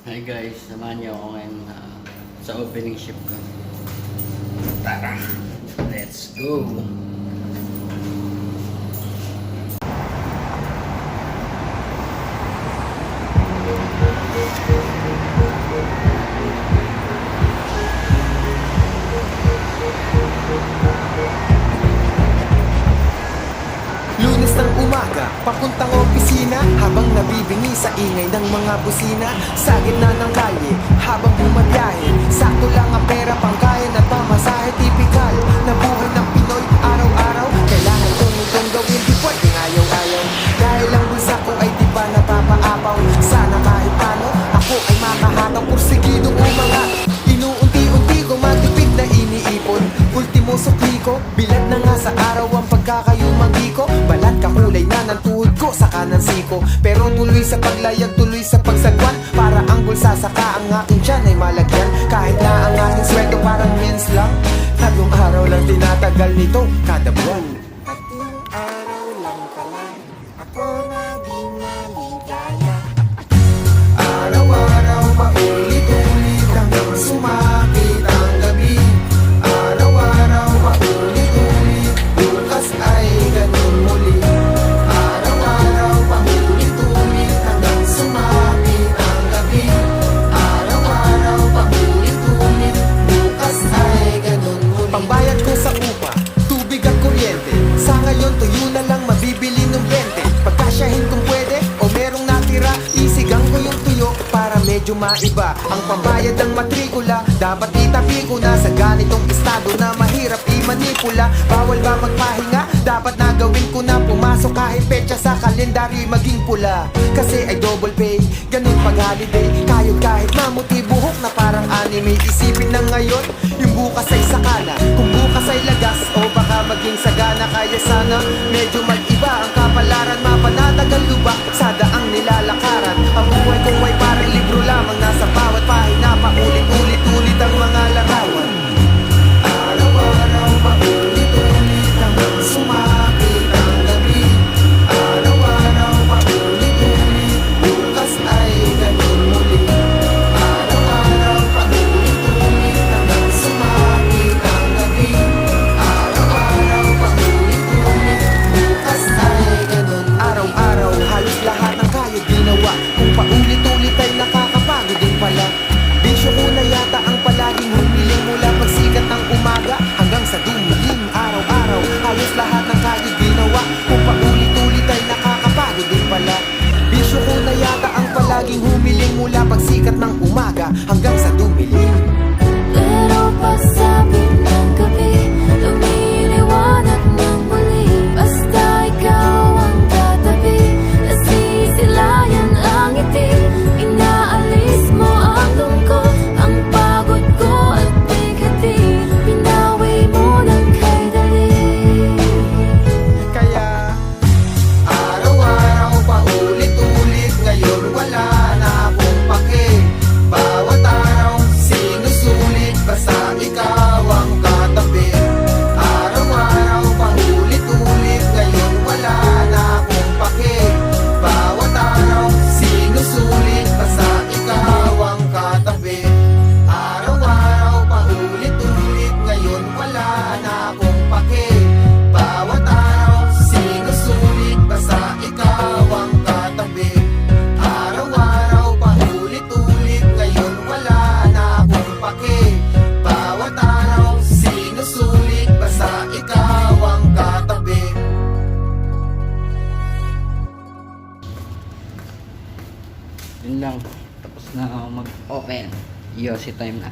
Hi guys, samahan niyo ako ngayon sa opening shift ko. Tara, let's go! Lunes ng umaga, papuntang opisina, habang nabibingi sa ingay ng mga busina. Sa gitna ng kalye, habang bumabiyahe, sakto lang ang pera pangkain at pamasahe. Tipikal na buhay ng Pinoy, araw-araw kailangan itong gawin, di pwedeng ayaw-ayaw. Dahil ang bulsa ko ay di ba napapaapaw. Sana kahit paano, ako ay makahataw, porsigidong umangat. Inuunti-unti ko matipid na iniipon. Ultimo sukli ko, bilad na nga sa araw ang pagkakayumanggi ko. Balat kakulay na ng tuhod ko sa kanang siko, pero tuloy sa paglayag, tuloy sa pagsagwan. Para ang bulsa saka ang aking tiyan ay malagyan. Kahit na ang aking sweldo parang mens lang, 3 araw lang tinatagal nito kada buwan. 3 araw lang pala ako naging maligaya. Araw-araw paulit-ulit hanggang sumakit ang gabi. Araw-araw paulit-ulit, bukas ay ganun muli. Araw-araw paulit-ulit hanggang sumakit ang gabi. Araw-araw paulit-ulit, bukas ay ganun muli. Pambayad ko sa upa, tubig at kuryente, sa ngayon tuyo na lang mabibili ng 20. Pagkasyahin kung pwede o merong natira, isigang ko yung tuyo para medyo maiba. Ang pambayad ng matrikula, dapat itabi ko na sa ganitong estado na mahirap i-manipula. Bawal ba magpahinga? Dapat na gawin ko na, pumasok kahit petsa sa kalendaryo maging pula. Kasi ay double pay, ganun pag holiday. Kayod kahit mamuti buhok na parang anime. Isipin na ngayon, yung bukas ay sakala. Kung bukas ay lagas o baka maging sagana. Kaya sana medyo mag-iba ang kapalaran, mapanatagal lubak sa daang nilalakaran. Ang buhay ko ay parang libro lamang, nasa bawat pahina paulit-ulit ang mga larawan. Araw-araw paulit-ulit hanggang sumakit ang gabi. Araw-araw paulit-ulit, bukas ay ganun muli. Araw-araw paulit-ulit hanggang sumakit ang gabi. Araw-araw paulit-ulit, bukas ay ganun muli. Araw-araw halos lahat ng kaya ginawa. Kung paulit-ulit ay nakakapagod din pala. Bisyo ko na yata ang palaging humiling mula pagsikat ng umaga hanggang sa dumilim. Araw-araw halos lahat ng kaya ginawa. Kung paulit-ulit ay nakakapagod din pala. Bisyo ko na yata ang palaging humiling mula pagsikat ng umaga hanggang sa dumilim. Pero pasabi ng gabi, lumiliwanag ng muli. Basta ikaw ang katabi, nasisilayan ang ngiti. Inaalis mo ang lungkot, ang pagod ko at bigati. Pinawi mo ng kay dali. Kaya araw-araw paulit-ulit, ngayon wala na akong pake. Bawat araw sinusulit, basta ikaw ang katabi. Araw-araw paulit-ulit, ngayon wala na akong pake. Bawat araw sinusulit, basta ikaw ang katabi. Araw-araw paulit-ulit, ngayon wala na akong pake. Bawat araw sinusulit, basta ikaw ang katabi. Araw-araw paulit-ulit, ngayon wala na akong pake. Bawat araw sinusulit, basta ikaw ang katabi. Yun lang, tapos na ako mag-open. Yossi time na.